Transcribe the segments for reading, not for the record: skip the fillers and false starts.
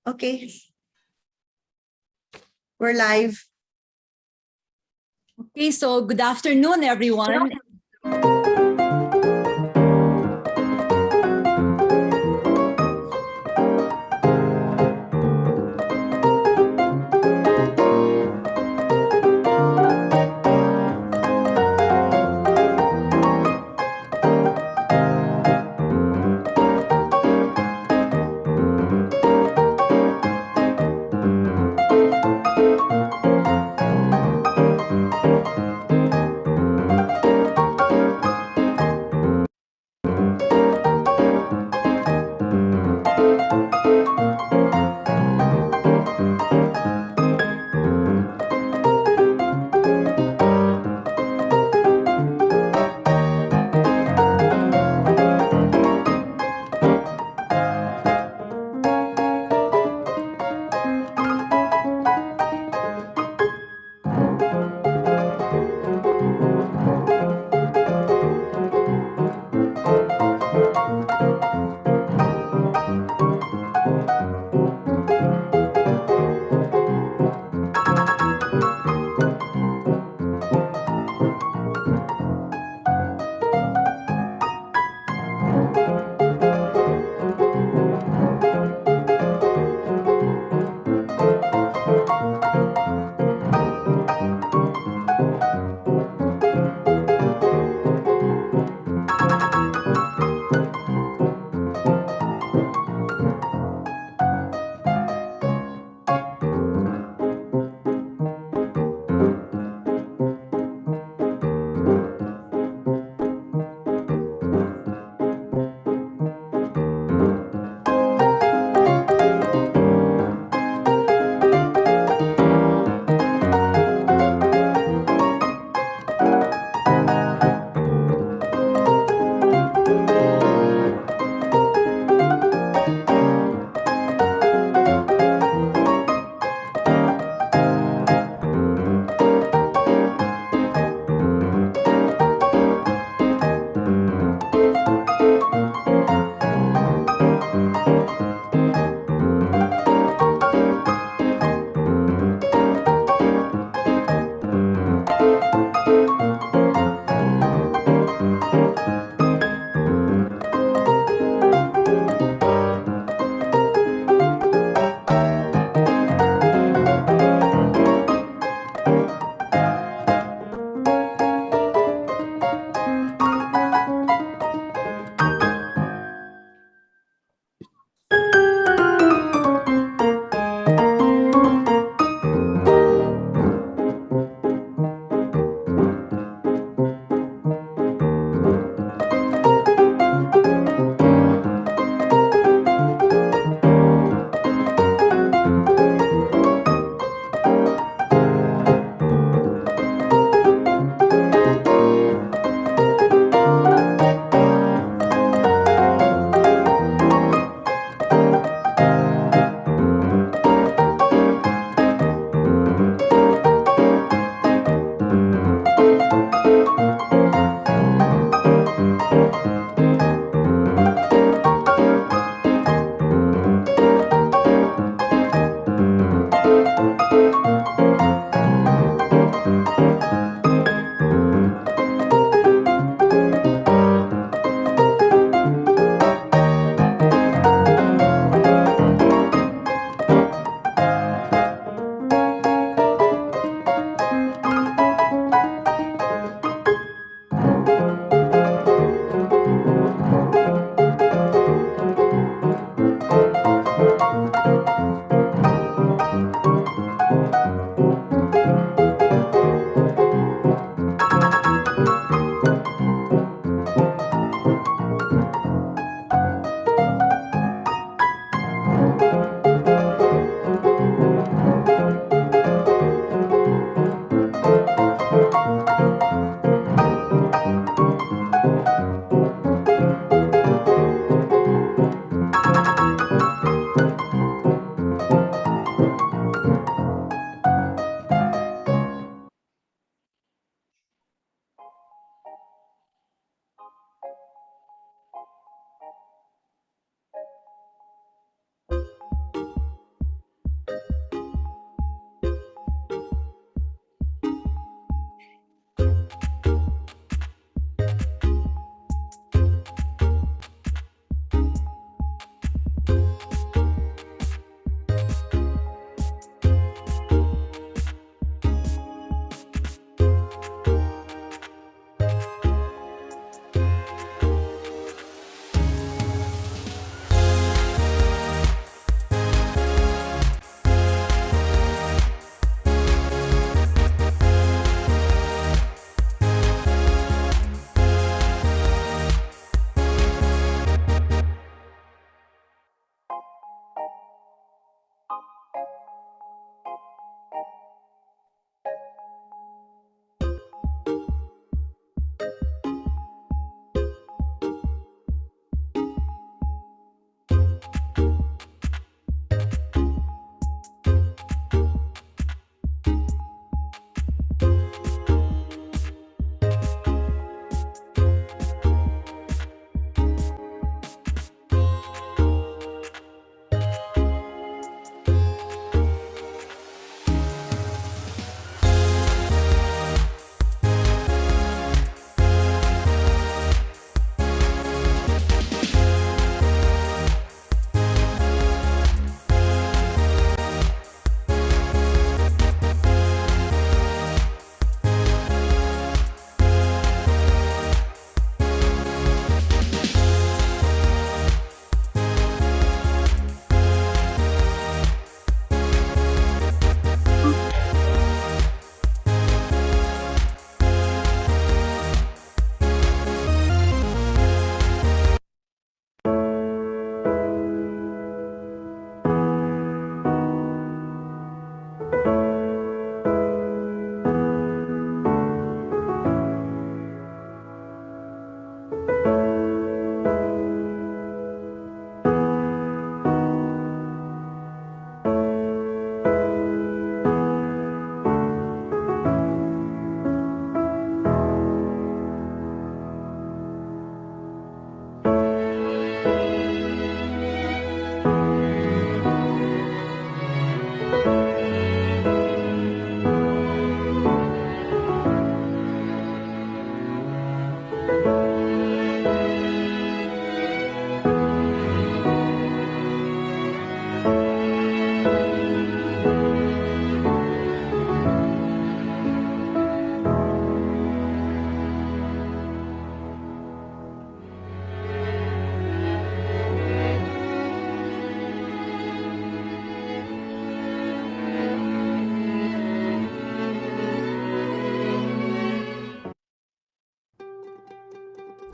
Okay. We're live. Okay, so good afternoon, everyone.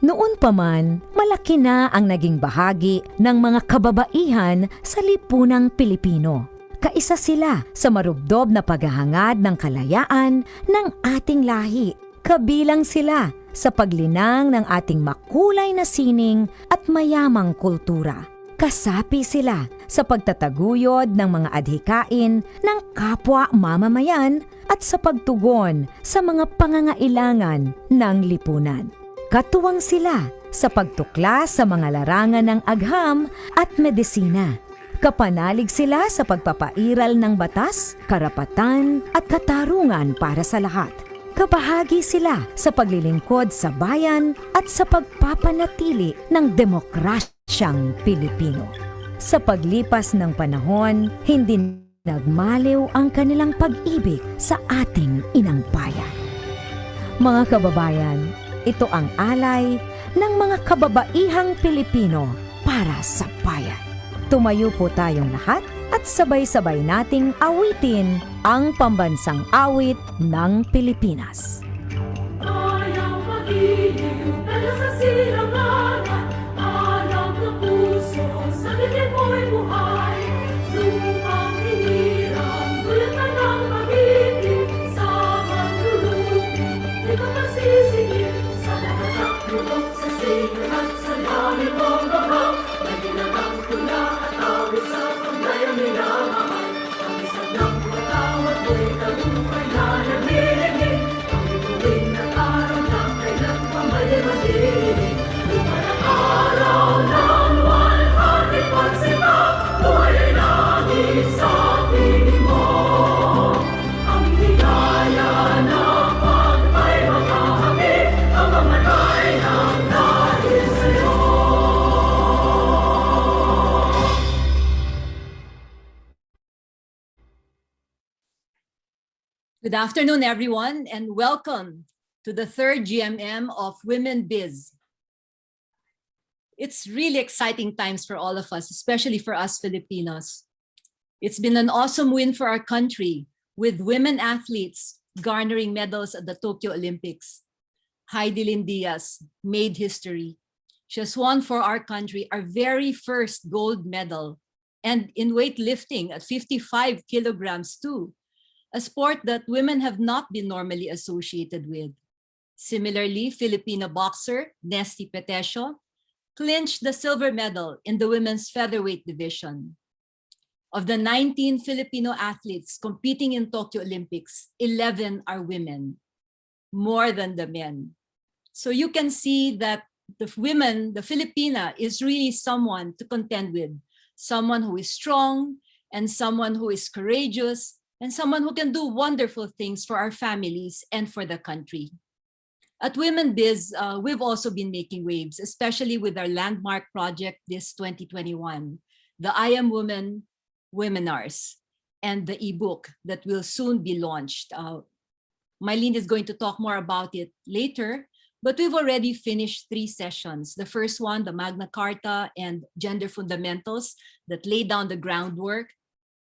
Noon pa man, malaki na ang naging bahagi ng mga kababaihan sa lipunang Pilipino. Kaisa sila sa marubdob na paghahangad ng kalayaan ng ating lahi. Kabilang sila sa paglinang ng ating makulay na sining at mayamang kultura. Kasapi sila sa pagtataguyod ng mga adhikain ng kapwa mamamayan at sa pagtugon sa mga pangangailangan ng lipunan. Katuwang sila sa pagtuklas sa mga larangan ng agham at medisina. Kapanalig sila sa pagpapairal ng batas, karapatan at katarungan para sa lahat. Kabahagi sila sa paglilingkod sa bayan at sa pagpapanatili ng demokrasyang Pilipino. Sa paglipas ng panahon, hindi nagmaliw ang kanilang pag-ibig sa ating inang bayan. Mga kababayan, ito ang alay ng mga kababaihang Pilipino para sa bayan. Tumayo po tayong lahat at sabay-sabay nating awitin ang pambansang awit ng Pilipinas. Ayaw mag-iliw, pero sa silanganan, alam ng puso, sa dilim mo'y buhay. Lupang hiniram, gulatan ng mag-ibig, sa manlulubi, di ka masisingil. Sa lahat ng tulog, sa silang at sa lalim mong babang, may ginagang tula at awit sa paglayang minamahal. Ang isang ng patawad mo'y tagumpay na naglilingin. Ang bituin ng araw na kailan pa malimatin. Lumay ang araw ng walhati pagsika, buhay ay langit sa piling mo. Ang higaya ng pagpay makahamit, ang mamatay ng dahil sa'yo. Good afternoon, everyone, and welcome to the third GMM of Women Biz. It's really exciting times for all of us, especially for us Filipinos. It's been an awesome win for our country, with women athletes garnering medals at the Tokyo Olympics. Heidi Lynn Diaz made history. She has won for our country our very first gold medal, and in weightlifting at 55 kilograms too, a sport that women have not been normally associated with. Similarly, Filipino boxer Nesty Petesio clinched the silver medal in the women's featherweight division. Of the 19 Filipino athletes competing in Tokyo Olympics, 11 are women, more than the men. So you can see that the women, the Filipina, is really someone to contend with, someone who is strong and someone who is courageous and someone who can do wonderful things for our families and for the country. At Women Biz, we've also been making waves, especially with our landmark project this 2021, the I Am Woman webinars and the ebook that will soon be launched. Mylene is going to talk more about it later, but we've already finished 3 sessions. The first one, the Magna Carta and Gender Fundamentals, that laid down the groundwork.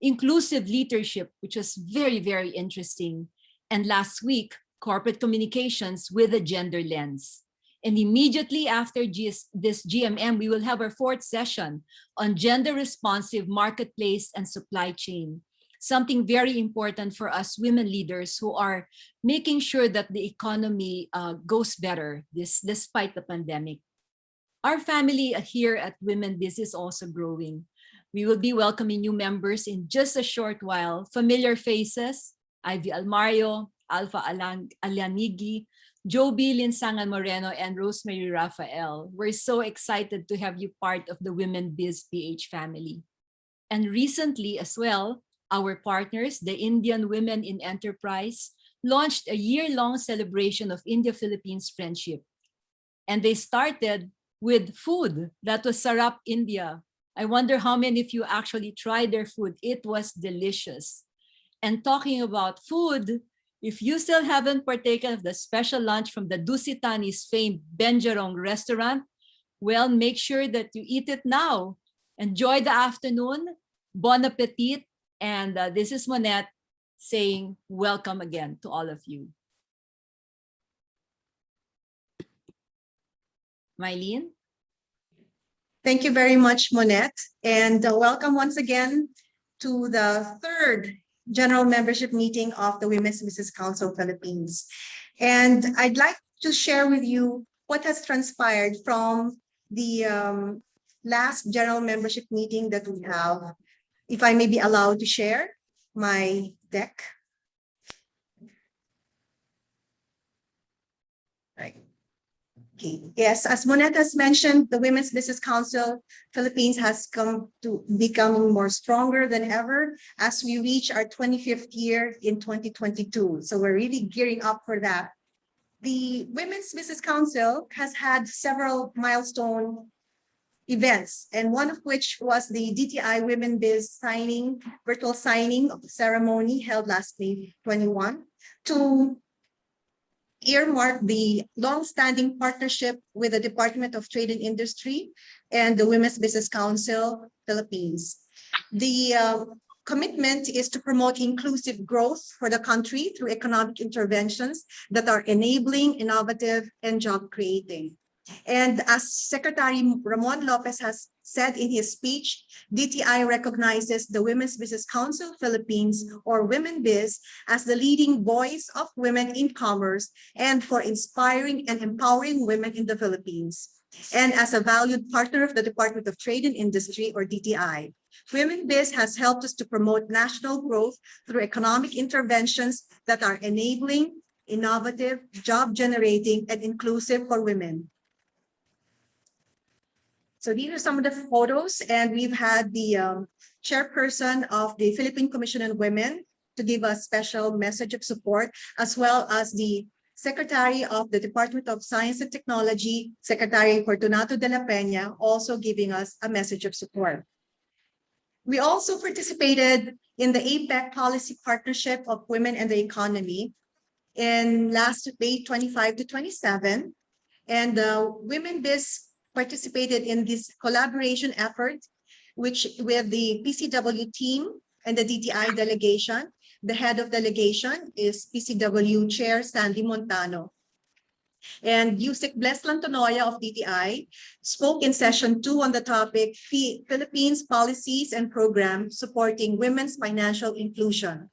Inclusive leadership, which was very, very interesting. And last week, corporate communications with a gender lens. And immediately after this GMM, we will have our 4th session on gender responsive marketplace and supply chain. Something very important for us women leaders who are making sure that the economy goes better despite the pandemic. Our family here at Women Biz is also growing. We will be welcoming new members in just a short while. Familiar faces, Ivy Almario, Alpha Alianigi, Joby Linsangan Moreno, and Rosemary Rafael. We're so excited to have you part of the WomenbizPH family. And recently as well, our partners, the Indian Women in Enterprise, launched a year-long celebration of India-Philippines friendship. And they started with food that was Sarap India. I wonder how many of you actually tried their food. It was delicious. And talking about food, if you still haven't partaken of the special lunch from the Dusitani's famed Benjarong restaurant, well, make sure that you eat it now. Enjoy the afternoon. Bon appetit. And this is Monette saying welcome again to all of you. Mylene? Thank you very much, Monette, and welcome once again to the third general membership meeting of the Women's Business Council Philippines. And I'd like to share with you what has transpired from the last general membership meeting that we have. If I may be allowed to share my deck. Right. Okay. Yes, as Monette has mentioned, the Women's Business Council Philippines has come to becoming more stronger than ever as we reach our 25th year in 2022. So we're really gearing up for that. The Women's Business Council has had several milestone events, and one of which was the DTI Women Biz signing, virtual signing ceremony held last May 21 to earmark the long-standing partnership with the Department of Trade and Industry and the Women's Business Council Philippines. The commitment is to promote inclusive growth for the country through economic interventions that are enabling, innovative, and job creating. And as Secretary Ramon Lopez has said in his speech, DTI recognizes the Women's Business Council Philippines, or WomenBiz, as the leading voice of women in commerce and for inspiring and empowering women in the Philippines. And as a valued partner of the Department of Trade and Industry, or DTI, WomenBiz has helped us to promote national growth through economic interventions that are enabling, innovative, job-generating, and inclusive for women. So these are some of the photos, and we've had the chairperson of the Philippine Commission on Women to give a special message of support, as well as the Secretary of the Department of Science and Technology, Secretary Fortunato de la Peña, also giving us a message of support. We also participated in the APEC Policy Partnership of Women and the Economy in last May 25 to 27, and WomenBiz participated in this collaboration effort, which with the PCW team and the DTI delegation. The head of delegation is PCW Chair Sandy Montano. And Yusek Bless Lantonoya of DTI spoke in session 2 on the topic Philippines Policies and Programs Supporting Women's Financial Inclusion.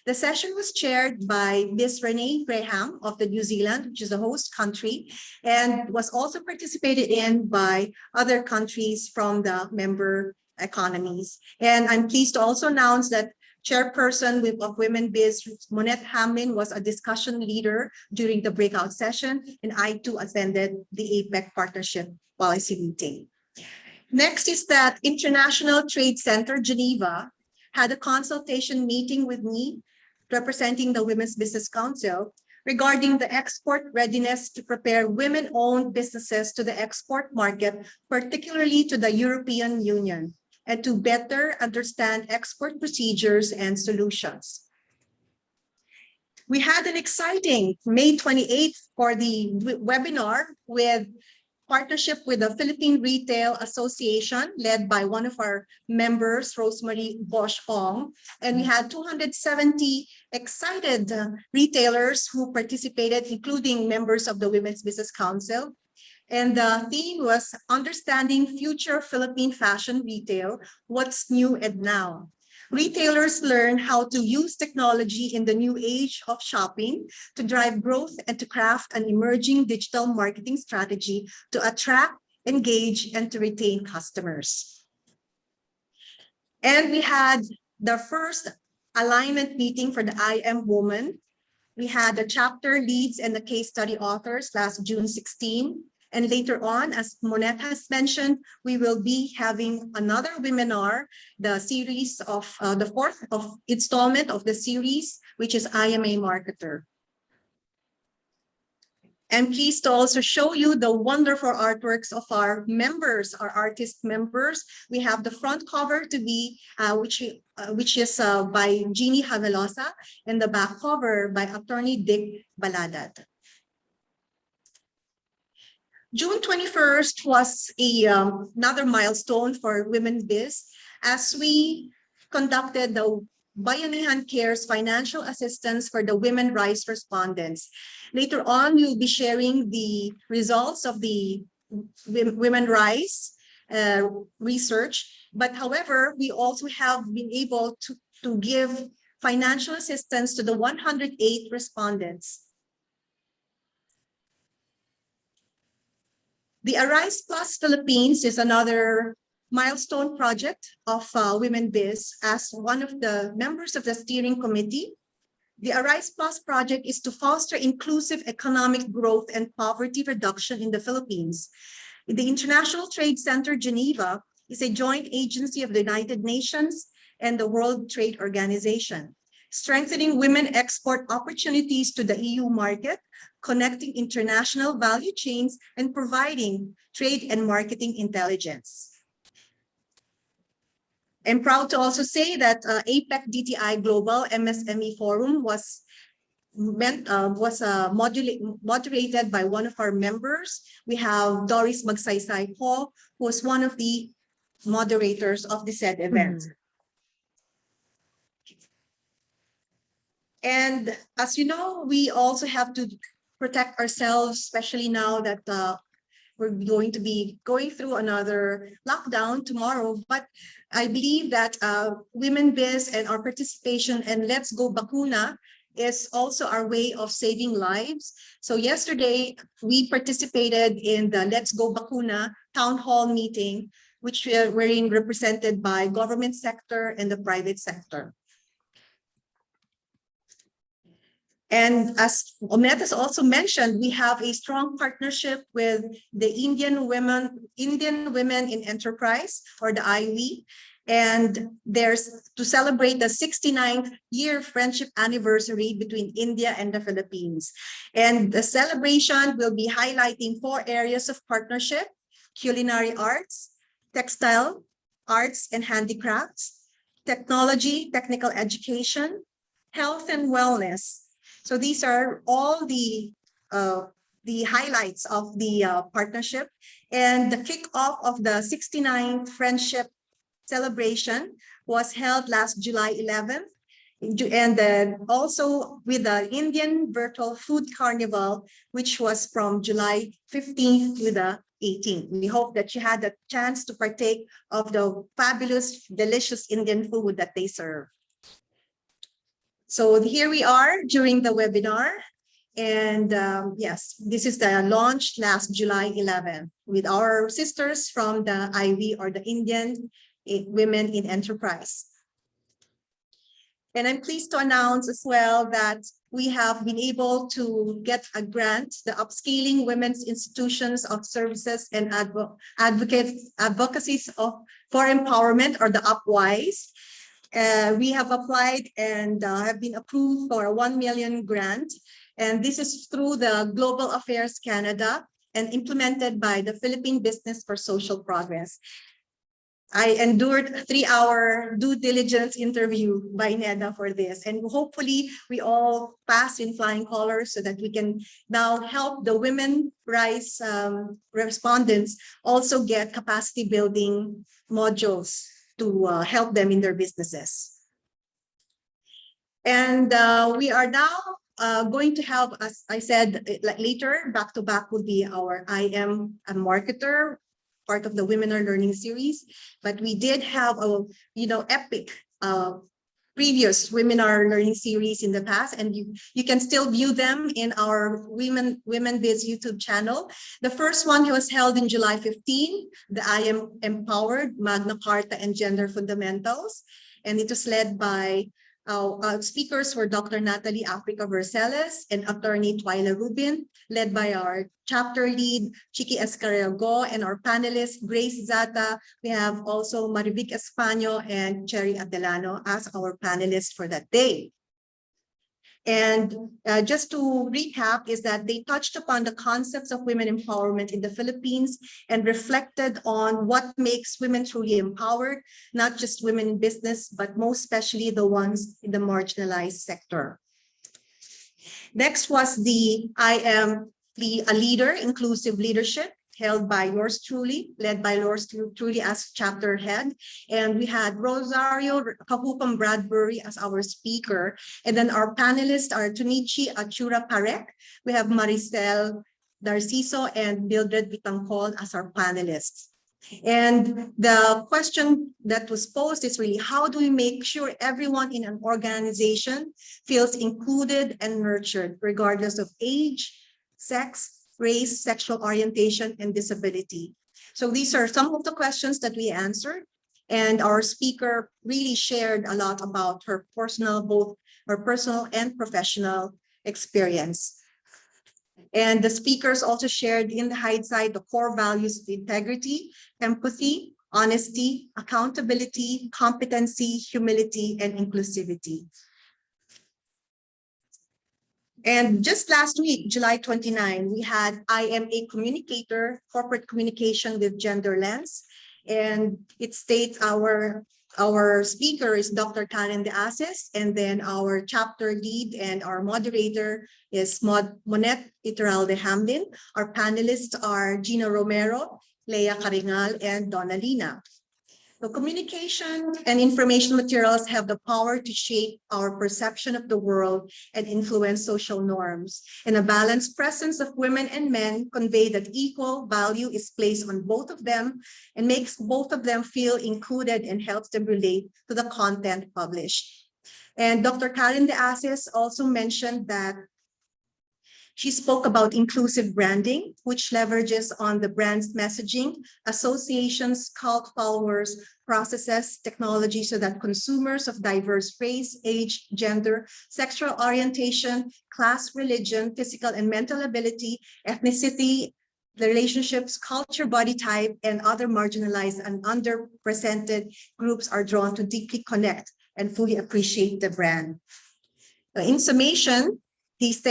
The session was chaired by Ms. Renee Graham of the New Zealand, which is a host country, and was also participated in by other countries from the member economies. And I'm pleased to also announce that Chairperson of WomenBiz, Monette Hamlin, was a discussion leader during the breakout session, and I too attended the APEC Partnership Policy meeting. Next is that International Trade Center, Geneva, had a consultation meeting with me, representing the Women's Business Council, regarding the export readiness to prepare women-owned businesses to the export market, particularly to the European Union, and to better understand export procedures and solutions. We had an exciting May 28th for the webinar with partnership with the Philippine Retail Association, led by one of our members, Rosemary Bosch Ong. And we had 270 excited retailers who participated, including members of the Women's Business Council. And the theme was Understanding Future Philippine Fashion Retail, What's New and Now. Retailers learn how to use technology in the new age of shopping to drive growth and to craft an emerging digital marketing strategy to attract, engage, and to retain customers. And we had the first alignment meeting for the I Am Woman. We had the chapter leads and the case study authors last June 16. And later on, as Monette has mentioned, we will be having another webinar, the series of the fourth installment of the series, which is I Am a Marketer. I'm pleased to also show you the wonderful artworks of our members, our artist members. We have the front cover to be, which is by Jeannie Havelosa, and the back cover by attorney Dick Baladat. June 21st was another milestone for WomenBiz as we conducted the Bayanihan Cares financial assistance for the women rights respondents. Later on, we'll be sharing the results of the women rise research. But however, we also have been able to give financial assistance to the 108 respondents. The Arise Plus Philippines is another milestone project of Women Biz. As one of the members of the steering committee, the Arise Plus project is to foster inclusive economic growth and poverty reduction in the Philippines. The International Trade Center Geneva is a joint agency of the United Nations and the World Trade Organization, strengthening women export opportunities to the EU market, connecting international value chains, and providing trade and marketing intelligence. I'm proud to also say that APEC DTI Global MSME Forum was moderated by one of our members. We have Doris Magsaysay Po, who was one of the moderators of the said event. And as you know, we also have to protect ourselves, especially now that we're going to be going through another lockdown tomorrow. But I believe that Women Biz and our participation in Let's Go Bakuna is also our way of saving lives. So yesterday, we participated in the Let's Go Bakuna town hall meeting, which were represented by government sector and the private sector. And as Omet has also mentioned, we have a strong partnership with the Indian Women in Enterprise, or the IWE. And there's to celebrate the 69th year friendship anniversary between India and the Philippines. And the celebration will be highlighting 4 areas of partnership: culinary arts, textile, arts and handicrafts, technology, technical education, health and wellness. So these are all the highlights of the partnership. And the kickoff of the 69th Friendship celebration was held last July 11th. And then also with the Indian Virtual Food Carnival, which was from July 15th to the 18th. We hope that you had a chance to partake of the fabulous, delicious Indian food that they serve. So here we are during the webinar. And yes, this is the launch last July 11 with our sisters from the IWE, or the Indian Women in Enterprise. And I'm pleased to announce as well that we have been able to get a grant, the Upscaling Women's Institutions of Services and Advocacies for Empowerment, or the UpWise. We have applied and have been approved for a 1 million grant. And this is through the Global Affairs Canada and implemented by the Philippine Business for Social Progress. I endured a 3-hour due diligence interview by NEDA for this. And hopefully we all pass in flying colors so that we can now help the Women Rise respondents also get capacity building modules to help them in their businesses. And we are now going to have, as I said, later, back to back will be our I Am a Marketer, part of the Women Are Learning series. But we did have a epic previous Women Are Learning series in the past, and you can still view them in our Women Biz YouTube channel. The first one was held in July 15, the I Am Empowered, Magna Carta and Gender Fundamentals. And it was led by speakers were Dr. Natalie Africa Verceles and attorney Twyla Rubin, led by our chapter lead, Chiqui Escarego, and our panelists, Grace Zata. We have also Marivic Españo and Cherry Adelano as our panelists for that day. And just to recap is that they touched upon the concepts of women empowerment in the Philippines and reflected on what makes women truly empowered, not just women in business, but most especially the ones in the marginalized sector. Next was the I Am a Leader, Inclusive Leadership, held by yours truly, led by yours truly as chapter head. And we had Rosario Kahupam Bradbury as our speaker. And then our panelists are Tunichi Achura Parek. We have Maricel Darciso and Mildred Vitangcol as our panelists. And the question that was posed is really, how do we make sure everyone in an organization feels included and nurtured, regardless of age, sex, race, sexual orientation, and disability? So these are some of the questions that we answered. And our speaker really shared a lot about her personal, both her personal and professional experience. And the speakers also shared in the hindsight the core values of integrity, empathy, honesty, accountability, competency, humility, and inclusivity. And just last week, July 29, we had I Am a Communicator, Corporate Communication with Gender Lens. And it states our speaker is Dr. Karen De Ases, and then our chapter lead and our moderator is Monette Iturralde Hamlin. Our panelists are Gina Romero, Leia Caringal, and Donna Lina. So communication and information materials have the power to shape our perception of the world and influence social norms. And a balanced presence of women and men convey that equal value is placed on both of them and makes both of them feel included and helps them relate to the content published. And Dr. Karen De Ases also mentioned that she spoke about inclusive branding, which leverages on the brand's messaging, associations, cult followers, processes, technology, so that consumers of diverse race, age, gender, sexual orientation, class, religion, physical and mental ability, ethnicity, relationships, culture, body type, and other marginalized and underrepresented groups are drawn to deeply connect and fully appreciate the brand. In summation, these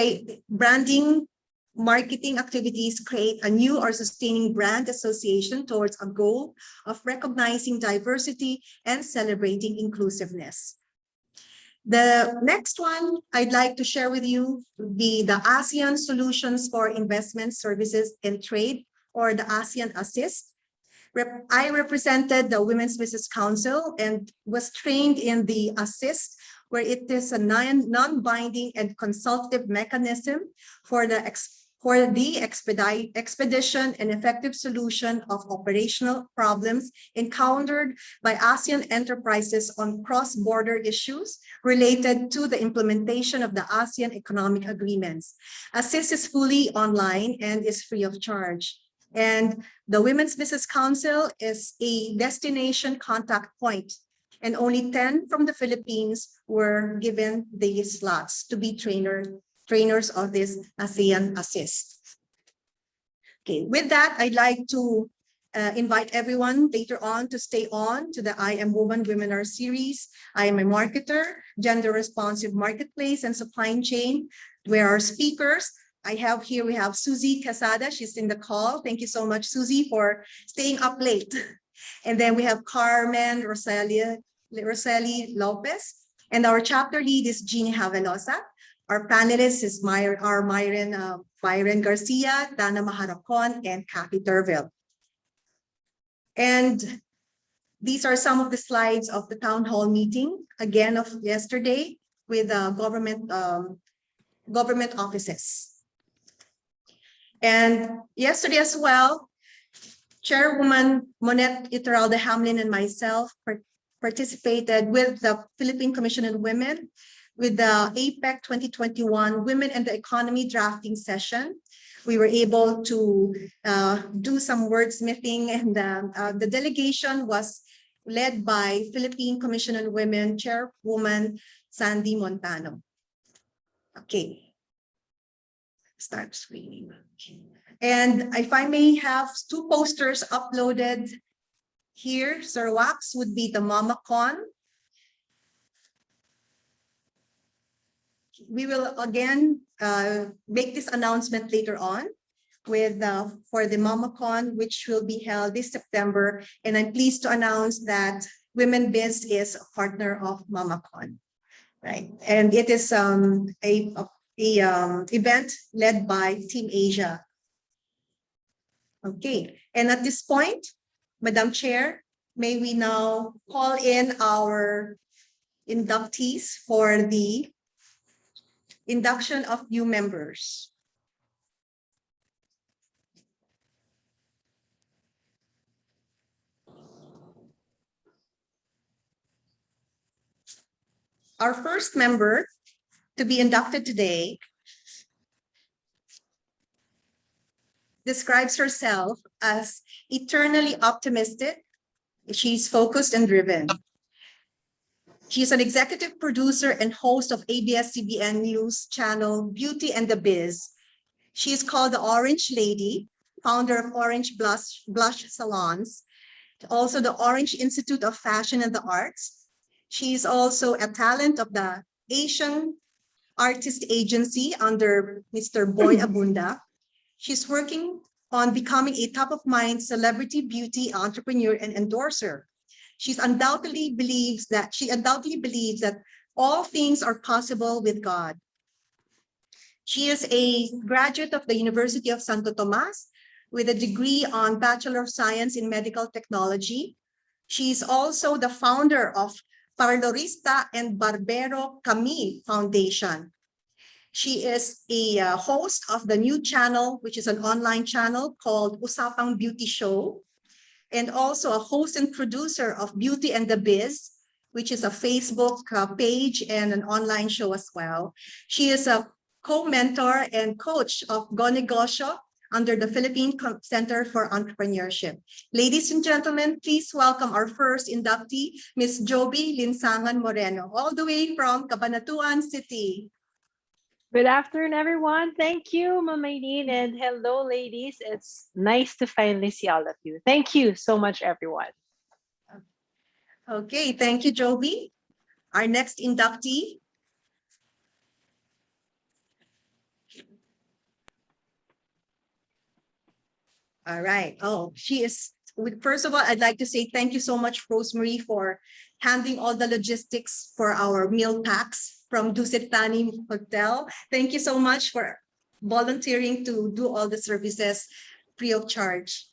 branding marketing activities create a new or sustaining brand association towards a goal of recognizing diversity and celebrating inclusiveness. The next one I'd like to share with you would be the ASEAN Solutions for Investment Services and Trade, or the ASEAN Assist. I represented the Women's Business Council and was trained in the Assist, where it is a non-binding and consultative mechanism for the expedition and effective solution of operational problems encountered by ASEAN enterprises on cross-border issues related to the implementation of the ASEAN economic agreements. Assist is fully online and is free of charge. And the Women's Business Council is a destination contact point, and only 10 from the Philippines were given these slots to be trainers of this ASEAN Assist. Okay, with that, I'd like to invite everyone later on to stay on to the I Am Woman webinar series. I am a marketer, gender responsive marketplace and supply chain, where our speakers, we have Susie Casada, she's in the call. Thank you so much, Susie, for staying up late. And then we have Carmen Roseli Lopez, and our chapter lead is Jeannie Havelosa. Our panelists is Myron Garcia, Dana Maharacon, and Kathy Turville. And these are some of the slides of the town hall meeting, again of yesterday, with government offices. And yesterday as well, Chairwoman Monette Iturralde Hamlin and myself participated with the Philippine Commission on Women with the APEC 2021 Women and the Economy drafting session. We were able to do some wordsmithing, and the delegation was led by Philippine Commission on Women Chairwoman Sandy Montano. Okay, start screening. Okay. And if I may have two posters uploaded here, Sir Wax would be the MamaCon. We will again make this announcement later on with for the MamaCon, which will be held this September. And I'm pleased to announce that WomenbizPH is a partner of MamaCon, right? And it is a event led by Team Asia. Okay, and at this point, Madam Chair, may we now call in our inductees for the induction of new members. Our first member to be inducted today describes herself as eternally optimistic. She's focused and driven. She's an executive producer and host of ABS-CBN News channel Beauty and the Biz. She's called the Orange Lady, founder of Orange Blush Salons, also the Orange Institute of Fashion and the Arts. She's also a talent of the Asian Artist Agency under Mr. Boy Abunda. She's working on becoming a top-of-mind celebrity beauty entrepreneur and endorser. She undoubtedly believes that all things are possible with God. She is a graduate of the University of Santo Tomas with a degree on Bachelor of Science in Medical Technology. She's also the founder of Parlorista and Barbero Camille Foundation. She is a host of the new channel, which is an online channel called Usapang Beauty Show, and also a host and producer of Beauty and the Biz, which is a Facebook page and an online show as well. She is a co-mentor and coach of Go Negosyo under the Philippine Center for Entrepreneurship. Ladies and gentlemen, please welcome our first inductee, Ms. Joby Linsangan Moreno, all the way from Cabanatuan City. Good afternoon, everyone. Thank you, Mama Eileen, and hello, ladies. It's nice to finally see all of you. Thank you so much, everyone. Okay, thank you, Joby. Our next inductee. All right. Oh, she is. First of all, I'd like to say thank you so much, Rosemary, for handling all the logistics for our meal packs from Dusit Tani Hotel. Thank you so much for volunteering to do all the services free of charge.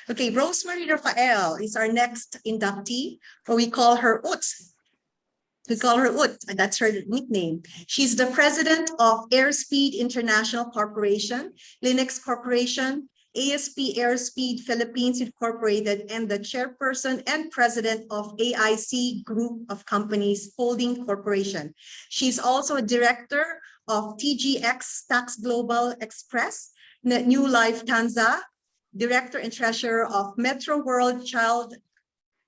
Okay, Rosemary Rafael is our next inductee, or we call her Ut. We call her Ut, that's her nickname. She's the president of Airspeed International Corporation, Linux Corporation, ASP Airspeed Philippines Incorporated, and the chairperson and president of AIC Group of Companies Holding Corporation. She's also a director of TGX Tax Global Express, New Life Tanza, director and treasurer of Metro World Child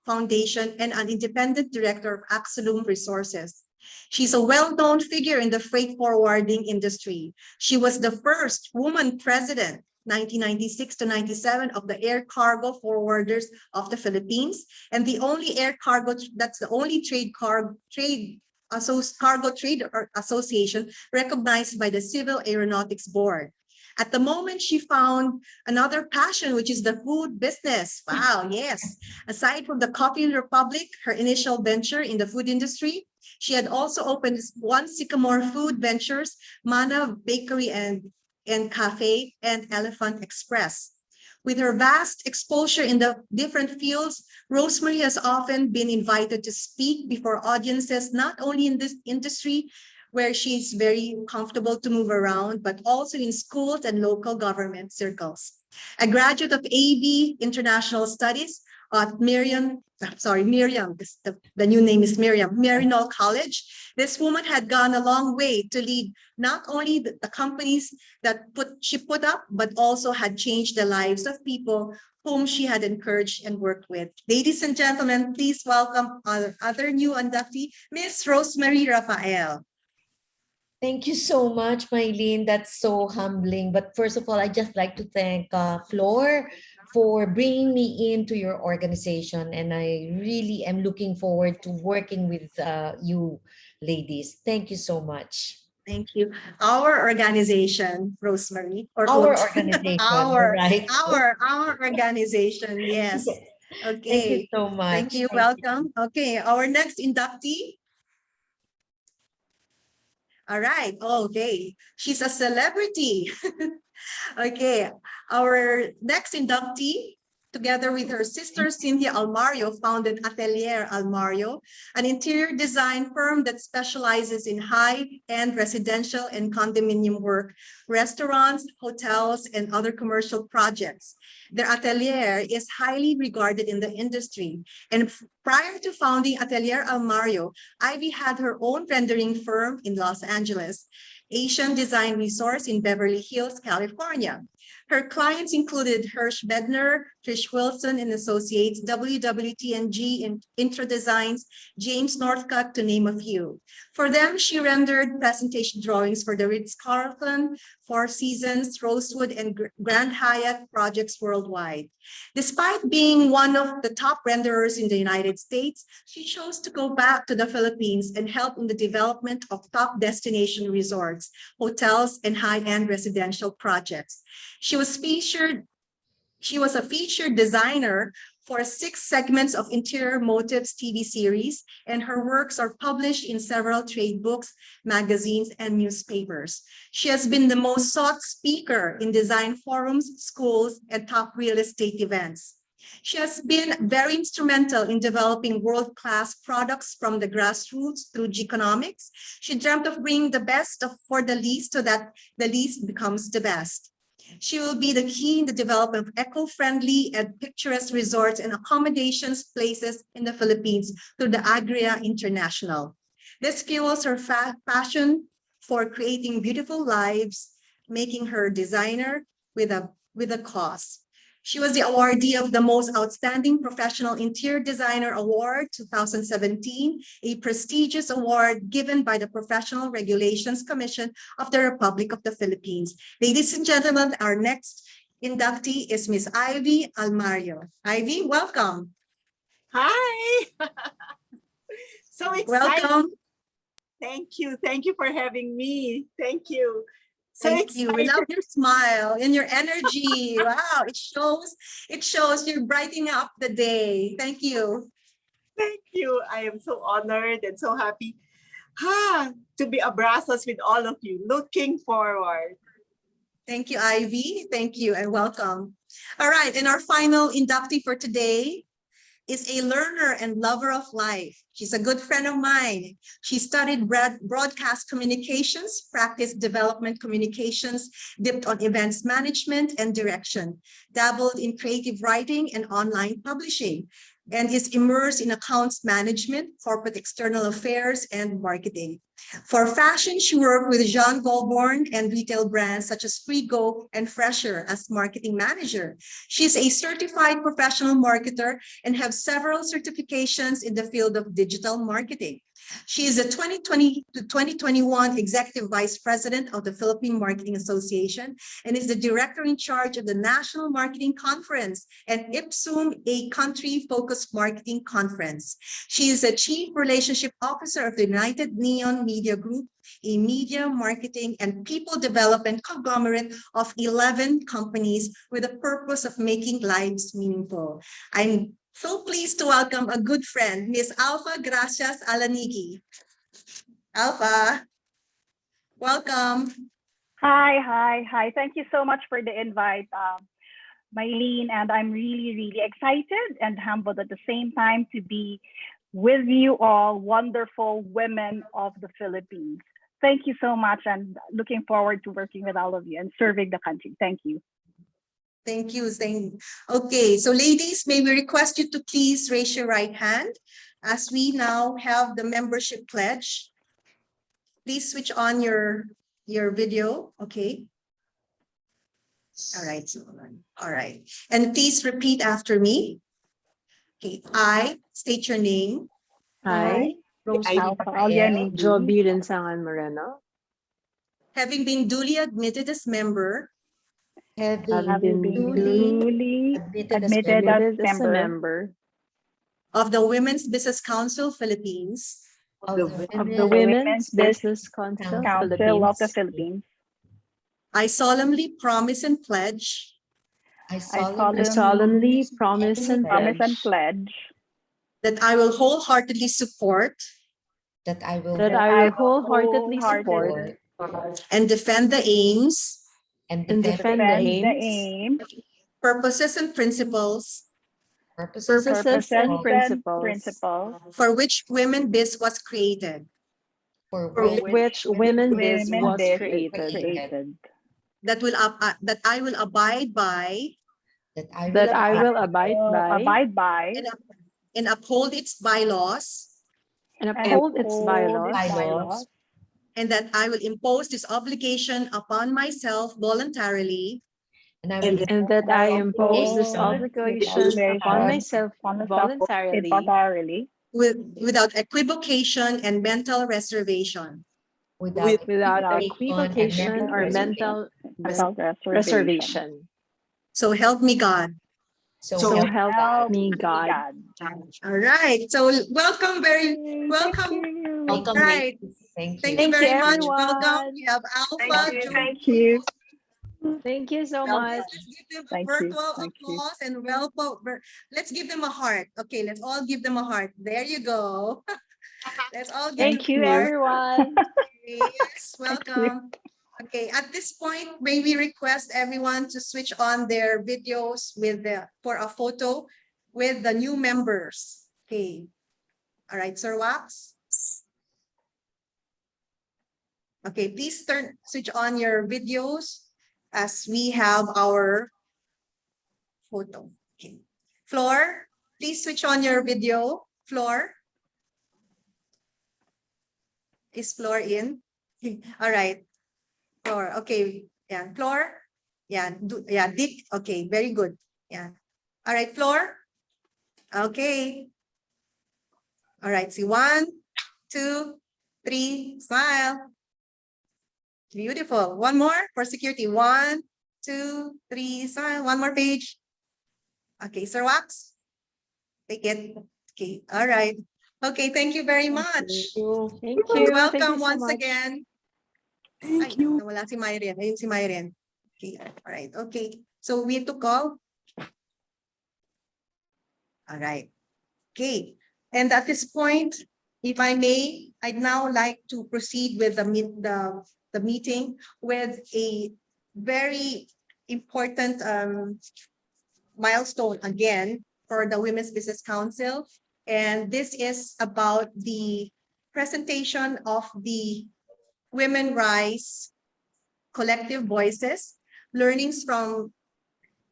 Foundation, and an independent director of Axelum Resources. She's a well-known figure in the freight forwarding industry. She was the first woman president 1996 to 97 of the Air Cargo Forwarders of the Philippines, and the only air cargo, that's the only cargo trade association recognized by the Civil Aeronautics Board. At the moment, she found another passion, which is the food business. Wow, yes. Aside from the Coffee Republic, her initial venture in the food industry, she had also opened One Sycamore Food Ventures, Mana Bakery and Cafe, and Elephant Express. With her vast exposure in the different fields, Rosemary has often been invited to speak before audiences, not only in this industry, where she's very comfortable to move around, but also in schools and local government circles. A graduate of AB International Studies at Miriam, the new name is Miriam, Marinol College. This woman had gone a long way to lead not only the companies that she put up, but also had changed the lives of people whom she had encouraged and worked with. Ladies and gentlemen, please welcome our other new inductee, Miss Rosemary Rafael. Thank you so much, Mylene. That's so humbling. But first of all, I'd just like to thank Flor for bringing me into your organization. And I really am looking forward to working with you ladies. Thank you so much. Thank you. Our organization, Rosemary, or Our Ut. organization, our right? organization, yes. Thank you Okay. so much. Thank you. Welcome. Okay, our next inductee. All right. Okay. She's a celebrity. Okay. Our next inductee together with her sister Cynthia Almario, founded Atelier Almario, an interior design firm that specializes in high-end residential and condominium work, restaurants, hotels, and other commercial projects. Their atelier is highly regarded in the industry. And prior to founding Atelier Almario, Ivy had her own rendering firm in Los Angeles, Asian Design Resource in Beverly Hills, California. Her clients included Hirsch Bedner, Trish Wilson and Associates, WWTNG and Intra Designs, James Northcutt, to name a few. For them, she rendered presentation drawings for the Ritz-Carlton, Four Seasons, Rosewood, and Grand Hyatt projects worldwide. Despite being one of the top renderers in the United States, she chose to go back to the Philippines and help in the development of top destination resorts, hotels, and high-end residential projects. She was a featured designer for 6 segments of Interior Motives TV series, and her works are published in several trade books, magazines, and newspapers. She has been the most sought speaker in design forums, schools, and top real estate events. She has been very instrumental in developing world-class products from the grassroots through Geekonomics. She dreamt of bringing the best for the least so that the least becomes the best. She will be the key in the development of eco-friendly and picturesque resorts and accommodations places in the Philippines through the Agria International. This fuels her passion for creating beautiful lives, making her designer with a cause. She was the awardee of the Most Outstanding Professional Interior Designer Award 2017, a prestigious award given by the Professional Regulations Commission of the Republic of the Philippines. Ladies and gentlemen, our next inductee is Miss Ivy Almario. Ivy, welcome. Hi. So excited. Welcome. Thank you. Thank you for having me. Thank you. So Thank you. We love excited. your smile and your energy. Wow, it shows you're brightening up the day. Thank you. Thank you. I am so honored and so happy to be abrazos with all of you. Looking forward. Thank you, Ivy. Thank you and welcome. All right, and our final inductee for today is a learner and lover of life. She's a good friend of mine. She studied broadcast communications, practiced development communications, dipped on events management and direction, dabbled in creative writing and online publishing, and is immersed in accounts management, corporate external affairs, and marketing. For fashion, she worked with Jean Goldborn and retail brands such as Frigo and Fresher as marketing manager. She's a certified professional marketer and has several certifications in the field of digital marketing. She is the 2020 to 2021 Executive Vice President of the Philippine Marketing Association and is the Director in charge of the National Marketing Conference and Ipsum, a country-focused marketing conference. She is the Chief Relationship Officer of the United Neon Media Group, a media, marketing, and people development conglomerate of 11 companies with the purpose of making lives meaningful. I'm so pleased to welcome a good friend, Ms. Alpha Gracias Alanigi. Alpha, welcome. Hi. Thank you so much for the invite, Mylene, and I'm really excited and humbled at the same time to be with you all, wonderful women of the Philippines. Thank you so much, and looking forward to working with all of you and serving the country. Thank you. Thank you. Okay, so ladies, may we request you to please raise your right hand as we now have the membership pledge. Please switch on your video, okay? All right. And please repeat after me. Okay, I state your name. Hi, Rose Rafael. Joby Linsangan Moreno. Having been duly admitted as member Having been duly duly admitted admitted Admitted as as a member member of the Women's Business Council Philippines, of of the Women's Business Council Council of the Philippines. Philippines. I solemnly promise and pledge I I solemnly solemnly promise and Promise and pledge pledge that I will wholeheartedly support that I will that I will wholeheartedly support and defend the aims, and and defend defend the defend the aims, aims, purposes, and principles Purposes Purposes and principles principles for which Women Biz was created, for for which which Women Biz women was biz created, created, that I will abide by that I will that I will abide by abide by and, up- and uphold its bylaws, and and uphold its uphold its bylaws, bylaws, and that I will impose this obligation upon myself voluntarily and I will and that I impose this obligation obligation upon myself on myself voluntarily voluntarily without equivocation and mental reservation. without without equivocation equivocation or mental mental reservation. reservation. So help me God. So help Help me me God. God. All right. So welcome, Thank welcome. you. welcome, Right. ladies. Thank Thank you. you Thank you, very much. Welcome. everyone. We have Alpha, Julie. Thank you. Thank you so Well, much. let's give them a Thank you. virtual Thank you. applause and let's give them a heart. Okay, let's all give them a heart. There you go. Let's all give Thank them you, a heart. everyone. Yes, welcome. Okay, at this point, may we request everyone to switch on their videos for a photo with the new members. Okay. All right, Sir Wax. Okay, please switch on your videos as we have our photo. Okay. Floor, please switch on your video. Floor. Is Floor in? All right. Floor. Okay. Yeah. Floor. Yeah. Yeah. Dick. Okay. Very good. Yeah. All right. Floor. Okay. All right. See, 1, 2, 3. Smile. Beautiful. One more for security. 1, 2, 3. Smile. One more page. Okay. Sir Wax. Take it. Okay. All right. Okay. Thank you very much. Thank You're you. Thank welcome you so once much. again. Ay, nawala si Myren. Ayun si Myren. Okay, all right. Okay. So we have to call. All right. Okay. And at this point, if I may, I'd now like to proceed with the meeting with a very important milestone again for the Women's Business Council. And this is about the presentation of the Women Rise Collective Voices, learnings from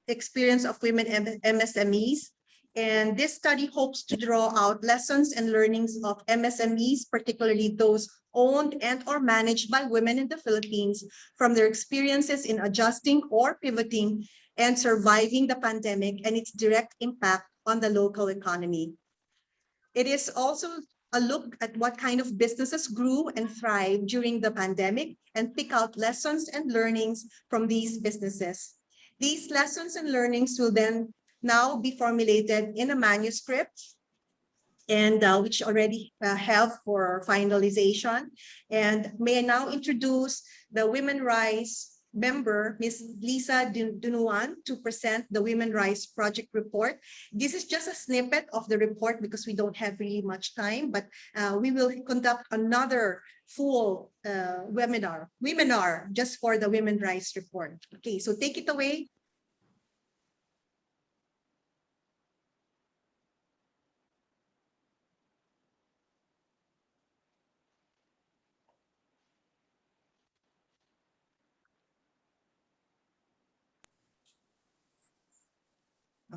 experience of women MSMEs. And this study hopes to draw out lessons and learnings of MSMEs, particularly those owned and or managed by women in the Philippines, from their experiences in adjusting or pivoting and surviving the pandemic and its direct impact on the local economy. It is also a look at what kind of businesses grew and thrived during the pandemic and pick out lessons and learnings from these businesses. These lessons and learnings will then now be formulated in a manuscript and which already have for finalization. And may I now introduce the Women Rise member, Ms. Lisa Dunuan, to present the Women Rise Project report. This is just a snippet of the report because we don't have really much time, but we will conduct another full webinar just for the Women Rise report. Okay, so take it away.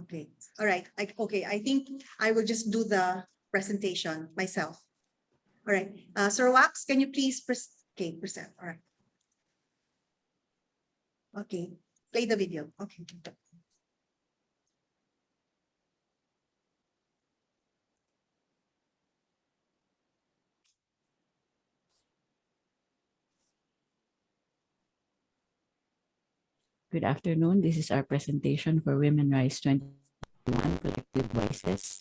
Okay, all right. Okay, I think I will just do the presentation myself. All right, Sir Wax, can you please present? All right. Okay, play the video. Okay. Good afternoon. This is our presentation for Women Rise 21 Collective Voices,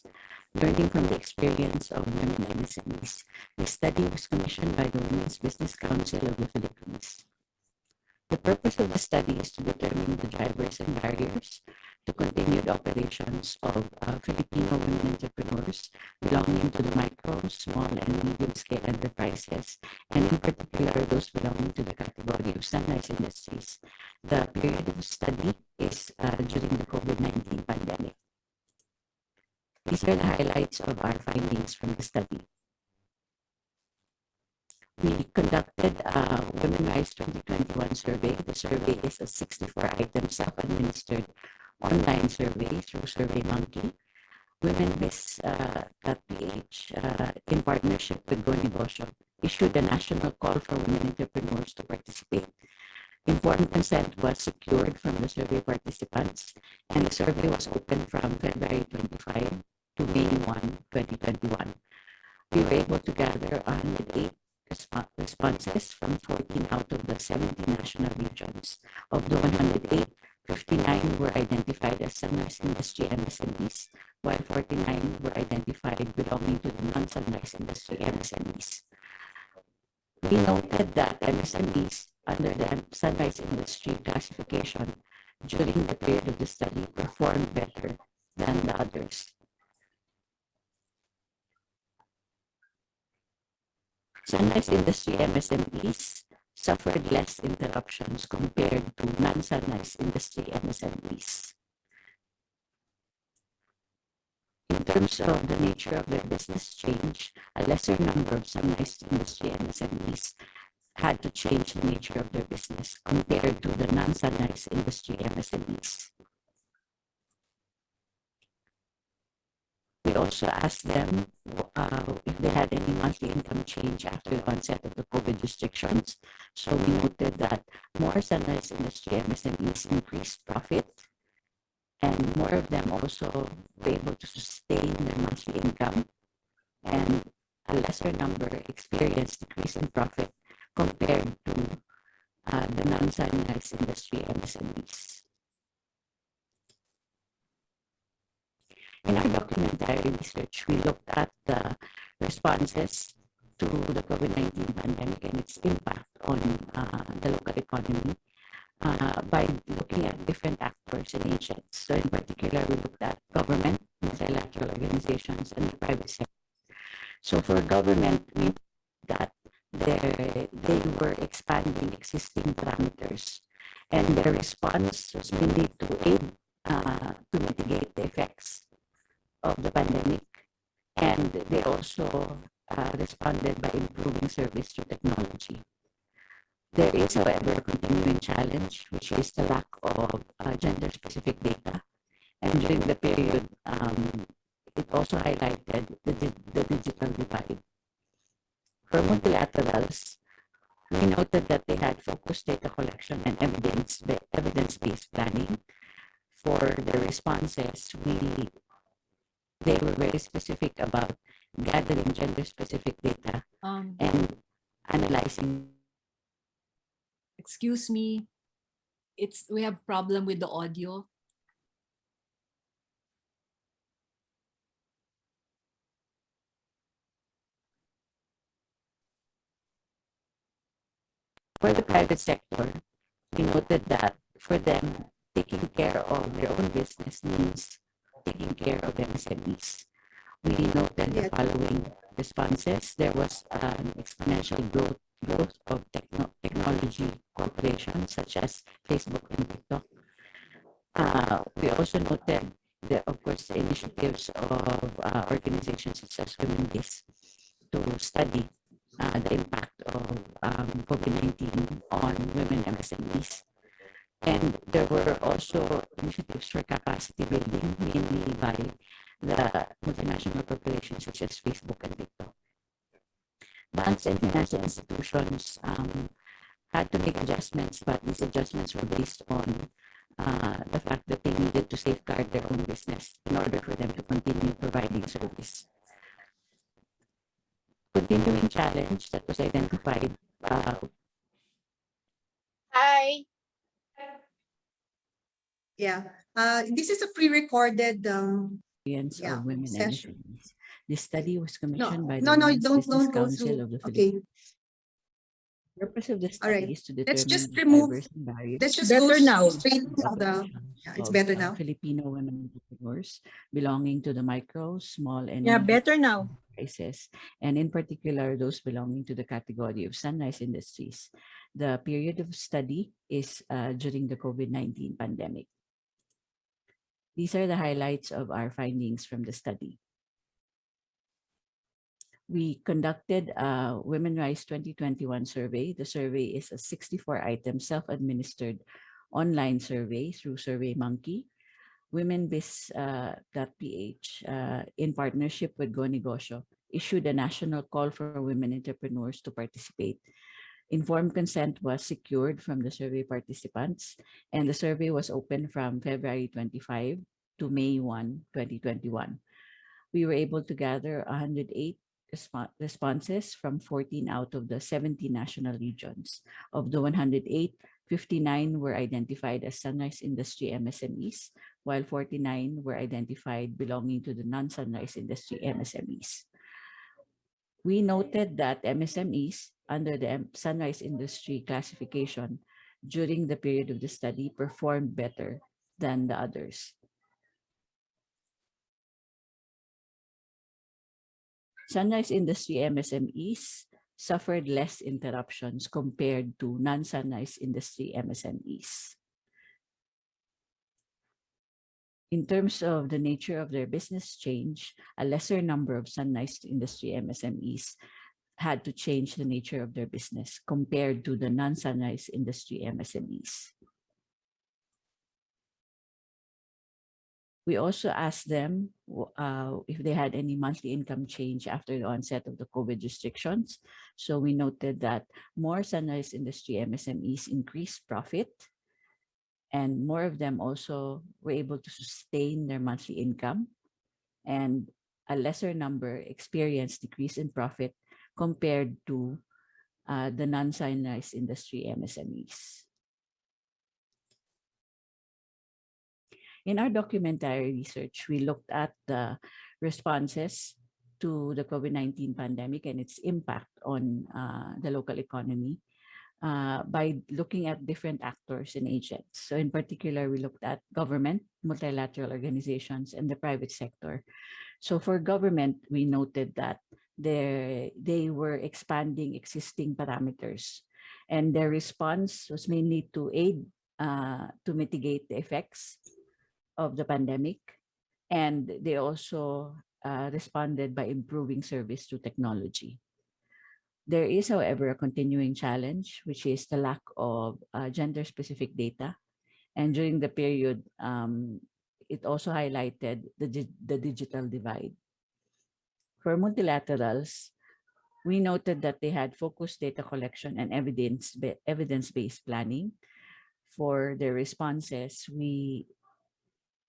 learning from the experience of women MSMEs. This study was commissioned by the Women's Business Council of the Philippines. The purpose of the study is to determine the drivers and barriers to continued operations of Filipino women entrepreneurs belonging to the micro, small, and medium-scale enterprises, and in particular those belonging to the category of sunrise industries. The period of study is during the COVID-19 pandemic. These are the highlights of our findings from the study. We conducted a Women Rise 2021 survey. The survey is a 64-item self-administered online survey through SurveyMonkey. WomenbizPH, in partnership with Go Negosyo, issued a national call for women entrepreneurs to participate. Informed consent was secured from the survey participants, and the survey was open from February 25 to May 1, 2021. We were able to gather 108 responses from 14 out of the 70 national regions. Of the 108, 59 were identified as sunrise industry MSMEs, while 49 were identified belonging to the non-sunrise industry MSMEs. We noted that MSMEs under the sunrise industry classification during the period of the study performed better than the others. Sunrise industry MSMEs suffered less interruptions compared to non-sunrise industry MSMEs. In terms of the nature of their business change, a lesser number of sunrise industry MSMEs had to change the nature of their business compared to the non-sunrise industry MSMEs. We also asked them if they had any monthly income change after the onset of the COVID restrictions. So we noted that more sunrise industry MSMEs increased profit, and more of them also were able to sustain their monthly income, and a lesser number experienced decrease in profit compared to the non-sunrise industry MSMEs. In our documentary research, we looked at the responses to the COVID-19 pandemic and its impact on the local economy by looking at different actors and agents. So in particular, we looked at government, multilateral organizations, and the private sector. So for government, we that they were expanding existing parameters, and their response was mainly to aid to mitigate the effects of the pandemic, and they also responded by improving service through technology. There is, however, a continuing challenge, which is the lack of gender-specific data. And during the period, it also highlighted the digital divide. For multilaterals, we noted that they had focused data collection and evidence-based planning. For their responses, they were very specific about gathering gender-specific data and analyzing. Excuse me, we have problem with the audio. For the private sector, we noted that for them, taking care of their own business means taking care of MSMEs. We noted the following responses. There was an exponential growth of technology corporations such as Facebook and TikTok. We also noted of course, the initiatives of organizations such as WomenbizPH to study the impact of COVID-19 on women MSMEs. And there were also initiatives for capacity building, mainly by the multinational corporations such as Facebook and TikTok. Banks and financial institutions had to make adjustments, but these adjustments were based on the fact that they needed to safeguard their own business in order for them to continue providing service. Continuing challenge that was identified. Hi. Yeah, this is a pre-recorded Of women session. MSMEs. This study was commissioned by the No, Women's don't Business go Council through. of the Okay, Philippines. The purpose of the all right. study is to Let's determine just the remove. drivers and barriers Let's just Better go now. straight to the. operations Yeah, it's of better now. Filipino women entrepreneurs belonging to the micro, small, and Yeah, medium better now. enterprises, and in particular those belonging to the category of sunrise industries. The period of study is during the COVID-19 pandemic. These are the highlights of our findings from the study. We conducted a Women Rise 2021 survey. The survey is a 64-item self-administered online survey through SurveyMonkey. WomenbizPH, in partnership with Go Negosyo, issued a national call for women entrepreneurs to participate. Informed consent was secured from the survey participants, and the survey was open from February 25 to May 1, 2021. We were able to gather 108 responses from 14 out of the 70 national regions. Of the 108, 59 were identified as Sunrise Industry MSMEs, while 49 were identified belonging to the non-Sunrise Industry MSMEs. We noted that MSMEs under the Sunrise Industry classification during the period of the study performed better than the others. Sunrise Industry MSMEs suffered less interruptions compared to non-Sunrise Industry MSMEs. In terms of the nature of their business change, a lesser number of Sunrise Industry MSMEs had to change the nature of their business compared to the non-Sunrise Industry MSMEs. We also asked them if they had any monthly income change after the onset of the COVID restrictions. So we noted that more Sunrise Industry MSMEs increased profit, and more of them also were able to sustain their monthly income, and a lesser number experienced decrease in profit compared to the non-Sunrise Industry MSMEs. In our documentary research, we looked at the responses to the COVID-19 pandemic and its impact on the local economy by looking at different actors and agents. So in particular, we looked at government, multilateral organizations, and the private sector. So for government, we noted that they were expanding existing parameters, and their response was mainly to aid to mitigate the effects of the pandemic, and they also responded by improving service through technology. There is, however, a continuing challenge, which is the lack of gender-specific data. And during the period, it also highlighted the digital divide. For multilaterals, we noted that they had focused data collection and evidence-based planning. For their responses,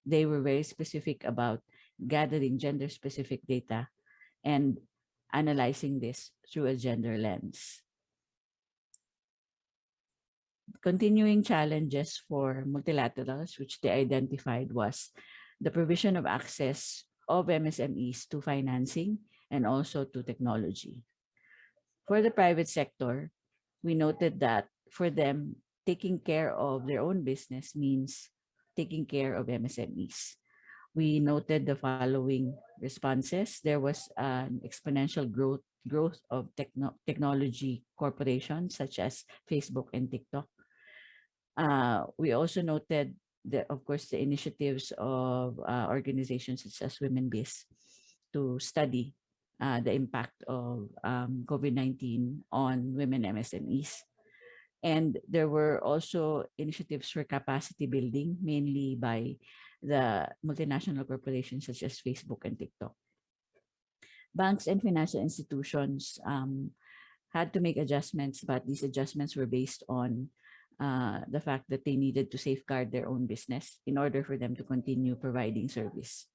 they were very specific about gathering gender-specific data and analyzing this through a gender lens. Continuing challenges for multilaterals, which they identified, was the provision of access of MSMEs to financing and also to technology. For the private sector, we noted that for them, taking care of their own business means taking care of MSMEs. We noted the following responses. There was an exponential growth of technology corporations such as Facebook and TikTok. We also noted of course, the initiatives of organizations such as WomenbizPH to study the impact of COVID-19 on women MSMEs. And there were also initiatives for capacity building, mainly by the multinational corporations such as Facebook and TikTok. Banks and financial institutions had to make adjustments, but these adjustments were based on the fact that they needed to safeguard their own business in order for them to continue providing service.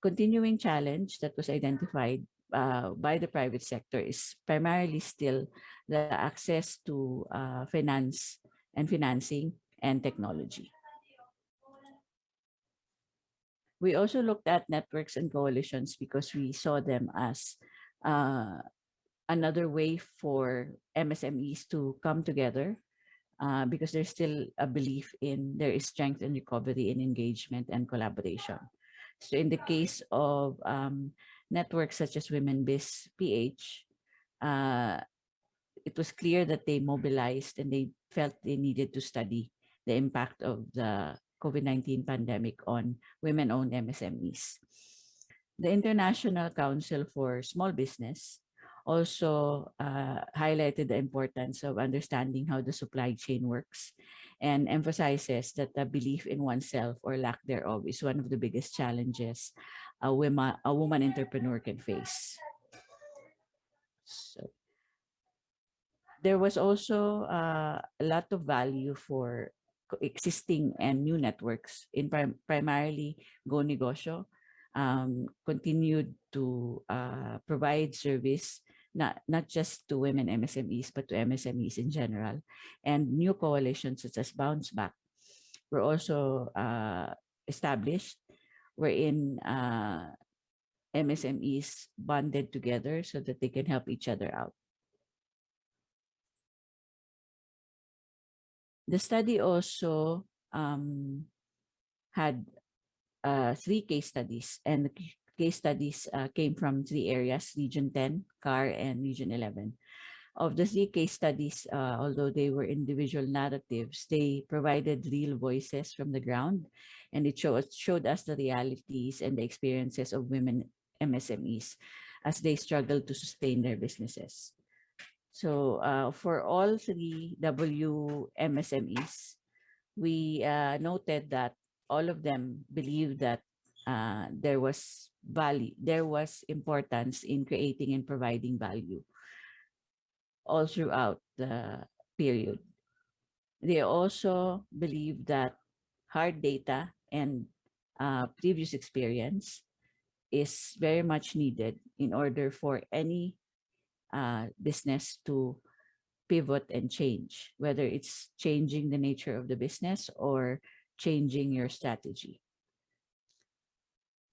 Continuing challenge that was identified by the private sector is primarily still the access to finance and financing and technology. We also looked at networks and coalitions because we saw them as another way for MSMEs to come together because there's still a belief in there is strength in recovery and engagement and collaboration. So in the case of networks such as WomenbizPH, it was clear that they mobilized and they felt they needed to study the impact of the COVID-19 pandemic on women-owned MSMEs. The International Council for Small Business also highlighted the importance of understanding how the supply chain works and emphasizes that the belief in oneself or lack thereof is one of the biggest challenges a woman entrepreneur can face. So there was also a lot of value for existing and new networks in primarily Go Negosyo continued to provide service not just to women MSMEs but to MSMEs in general, and new coalitions such as Bounce Back were also established, wherein MSMEs bonded together so that they can help each other out. The study also had 3 case studies, and the case studies came from 3 areas: Region 10, CAR, and Region 11. Of the 3 case studies, although they were individual narratives, they provided real voices from the ground, and it showed us the realities and the experiences of women MSMEs as they struggle to sustain their businesses. So for all 3 WMSMEs, we noted that all of them believed that there was importance in creating and providing value all throughout the period. They also believe that hard data and previous experience is very much needed in order for any business to pivot and change, whether it's changing the nature of the business or changing your strategy.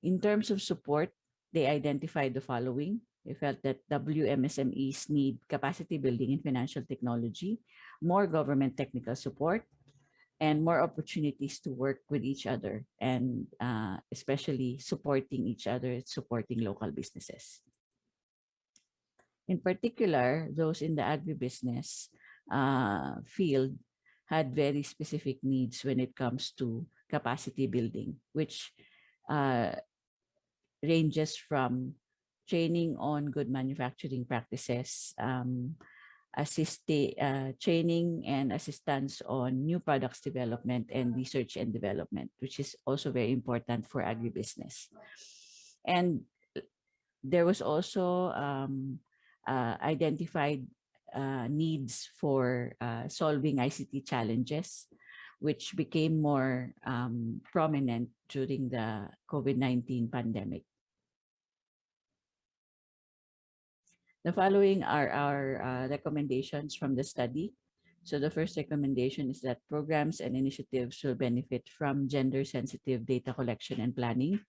In terms of support, they identified the following. They felt that WMSMEs need capacity building in financial technology, more government technical support, and more opportunities to work with each other, and especially supporting each other, supporting local businesses. In particular, those in the agribusiness field had very specific needs when it comes to capacity building, which ranges from training on good manufacturing practices, training and assistance on new products development and research and development, which is also very important for agribusiness. And there was also identified needs for solving ICT challenges, which became more prominent during the COVID-19 pandemic. The following are our recommendations from the study. So the first recommendation is that programs and initiatives will benefit from gender-sensitive data collection and planning.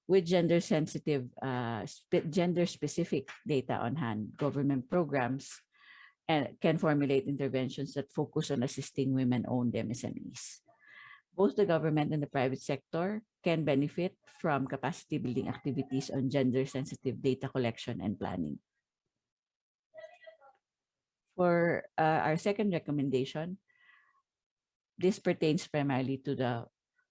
With gender-sensitive, gender-specific data on hand, government programs can formulate interventions that focus on assisting women-owned MSMEs. Both the government and the private sector can benefit from capacity building activities on gender-sensitive data collection and planning. For our second recommendation, this pertains primarily to the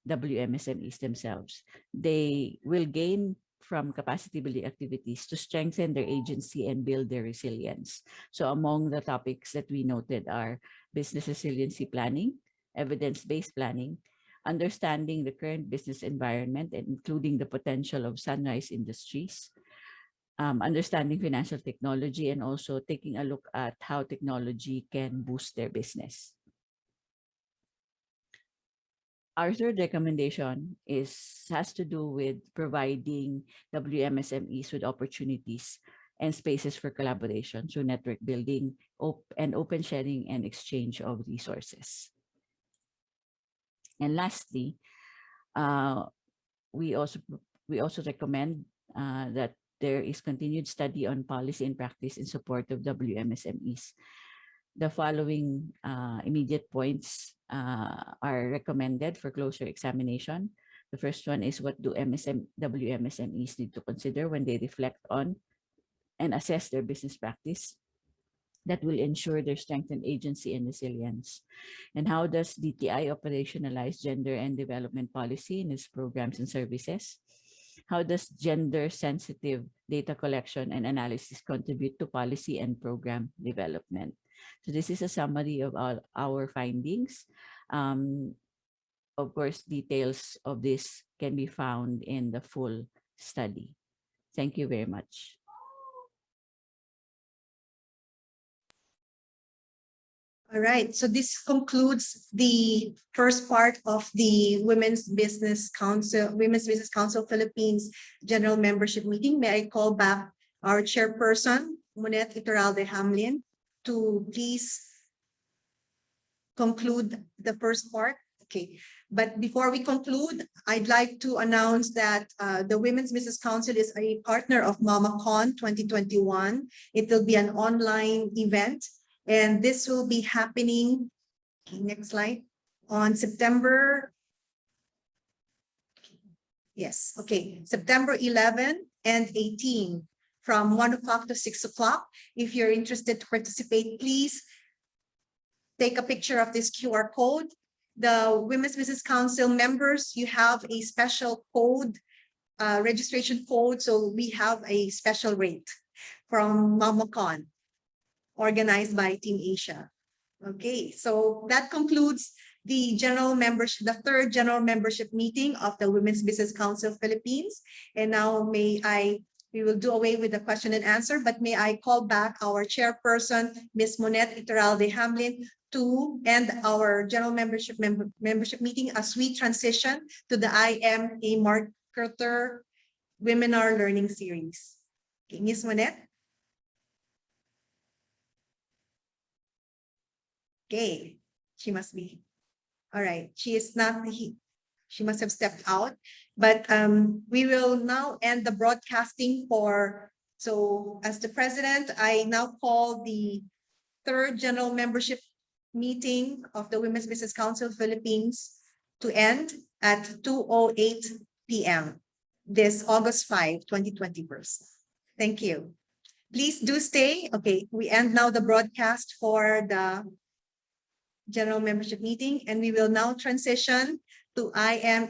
WMSMEs themselves. They will gain from capacity building activities to strengthen their agency and build their resilience. So among the topics that we noted are business resiliency planning, evidence-based planning, understanding the current business environment and including the potential of sunrise industries, understanding financial technology, and also taking a look at how technology can boost their business. Our third recommendation has to do with providing WMSMEs with opportunities and spaces for collaboration through network building and open sharing and exchange of resources. And lastly, we also recommend that there is continued study on policy and practice in support of WMSMEs. The following immediate points are recommended for closer examination. The first one is, what do WMSMEs need to consider when they reflect on and assess their business practice? that will ensure their strength and agency and resilience? And how does DTI operationalize gender and development policy in its programs and services? How does gender-sensitive data collection and analysis contribute to policy and program development? So this is a summary of all our findings. Of course, details of this can be found in the full study. Thank you very much. All right, so this concludes the first part of the Women's Business Council Philippines General Membership Meeting. May I call back our chairperson, Monet Iturralde Hamlin, to please conclude the first part. Okay, but before we conclude, I'd like to announce that the Women's Business Council is a partner of MamaCon 2021. It will be an online event, and this will be happening, okay, next slide, on September, yes, okay, September 11 and 18 from 1 o'clock to 6 o'clock. If you're interested to participate, please take a picture of this QR code. The Women's Business Council members, you have a special code, registration code, so we have a special rate from MamaCon, organized by Team Asia. Okay, so that concludes the general membership, the third general membership meeting of the Women's Business Council Philippines. And now we will do away with the question and answer, but may I call back our chairperson, Ms. Monet Iturralde Hamlin, to end our general membership meeting as we transition to the I Am a Marketer Webinar Learning Series. Okay, Ms. Monet. Okay, she must be. All right, she is not, she must have stepped out, but we will now end the broadcasting so as the president, I now call the third general membership meeting of the Women's Business Council Philippines to end at 2:08 p.m. this August 5, 2021. Thank you. Please do stay. Okay, we end now the broadcast for the general membership meeting, and we will now transition to I Am